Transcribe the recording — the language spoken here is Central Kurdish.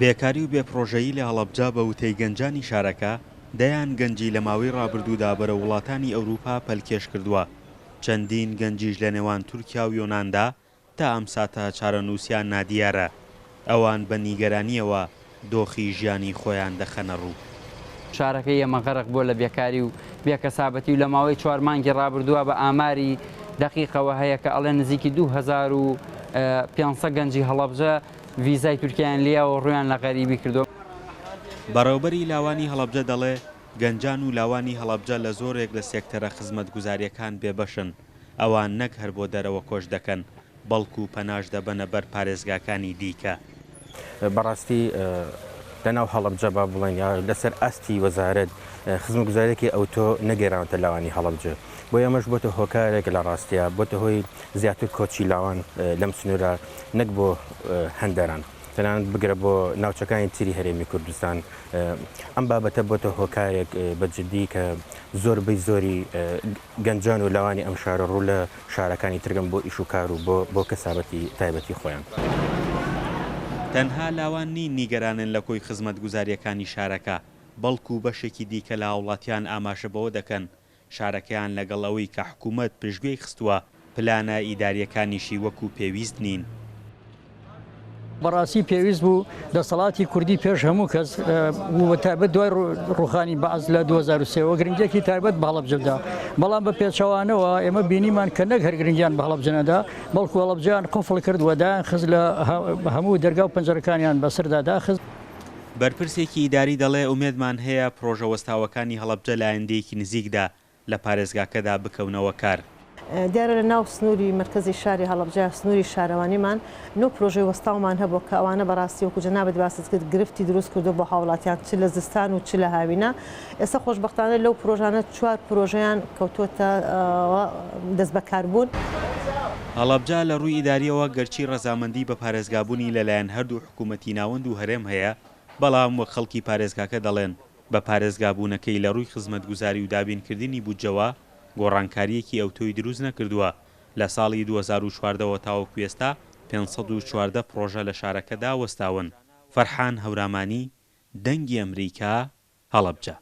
بێکاری و بێپڕۆژەیی لە هەڵەبجە بە وتەی گەنجانی شارەکە دەیان گەنجی لە ماوەی ڕابردوودا بەرە وڵاتانی ئەوروپا پەلکێش کردووە. چەندین گەنجیش لە نێوان تورکیا و یۆناندا تا ئەم ساتە چارەنووسیان نادیارە. ئەوان بە نیگەرانیەوە دۆخی ژیانی خۆیان دەخەنە ڕوو. شارەکەی ئێمە غەرق بۆ لە بیێکاری و بێکەسابەتی و لە ماوەی 4 مانگی ڕابردووە بە ئاماری دقیقەوە هەیە کە ئەڵێ نزیکی 2500 گەنجی هەڵەبجە ڤیزای تورکیایان لیاوە ڕویان لە غەریبی کردو. بەڕێوەبەری لاوانی هەڵەبجە دەڵێ گەنجان و لاوانی هەڵەبجە لە زۆرێک لە سێکتەرە خزمەتگوزاریەکان بێبەشن. ئەوان نەک هەر بۆ دەرەوە کۆش دەکەن بەڵکو و پەناش دەبەنە بەر پارێزگاکانی دیکە. بەڕاستی لەناو هەڵەبجە با بڵێن یا لەسەر ئاستی وەزارەت خزمەتگوزارێکی ئەوتۆ نەگەێراونەتە لاوانی هەڵەبجە. بۆ ئەمەش بۆتە هۆکارێک لە ڕاستیە بۆتە هۆی زیاتر کۆچی لاوان لەم سنوورە نەک بۆ هەندەران تەنانەت بگرە بۆ ناوچەکانی تری هەرێمی کوردستان. ئەم بابەتە بۆتە هۆکارێک بەجددی کە زۆربەی زۆری گەنجان و لاوانی ئەم شارە ڕوو لە شارەکانی ترگەن بۆ ئیش و کار و بۆ کەسابەتی تایبەتی خۆیان. تەنها لاوان نین نیگەرانن لە کۆی خزمەتگوزاریەکانی شارەکە بەڵکو بەشێکی دیکە لە هاوڵاتیان ئاماژە بەوە دەکەن شارەکەیان لەگەڵ ئەوەی کە حکوومەت پشتگوێی خستووە پلانە ئیداریەکانیشی وەکو پێویست نین. بەڕاستی پێویست بوو دەسەڵاتی کوردی پێش هەموو کەس بوو تایبەت دوای ڕوخانی بەعز لە 2023 گرنگێکی تایبەت بە هەڵەبجەدا. بەڵام بە پێچەوانەوە ئێمە بینیمان کە نەک هەر گرنگیان بە هەڵەبجەنەدا بەڵکو هەڵەبجیان قفڵ کردووە داخز لە هەموو دەرگا و پەنجەرەکانیان بەسەردا داخست. بەرپرسێکی ئیداری دەڵێ ئومێدمان هەیە پرۆژە وەستاوەکانی هەڵەبجە لە ئایندەیەکی نزیکدا لە پارێزگاکەدا بکەونەوە کار. دیارە لە ناو سنووری مرکزی شاری هەڵەبجە سنووری شارەوانیمان نۆ پرۆژەی وەستاومان هەبوو کە ئەوانە بەڕاستی وەکو جەنابەت باست کرد گرفتی دروست کردو بۆ هاوڵاتیان چ لە زستان و چ لە هاوینە. ئێستا خۆشبەختانە لەو پرۆژانە 4 پرۆژەیان کەوتوتە دەست بەکاربوون. هەڵەبجە لە ڕووی ئیداریەوە گەرچی ڕەزامەندی بە پارێزگابوونی لەلایەن هەردوو حکوومەتی ناوەند و هەرێم هەیە بەڵام وەک خەڵکی پارێزگاکە دەڵێن بە پارێزگابوونەکەی لە ڕووی خزمەتگوزاری و دابینکردنی بودجەوە گۆڕانکاریەکی ئەوتۆی دروست نەکردووە. لە ساڵی 2014ەوە تاوەکو ئێستا 514 پرۆژە لە شارەکەدا وەستاون. فەرحان هەورامانی، دەنگی ئەمریکا، هەڵەبجە.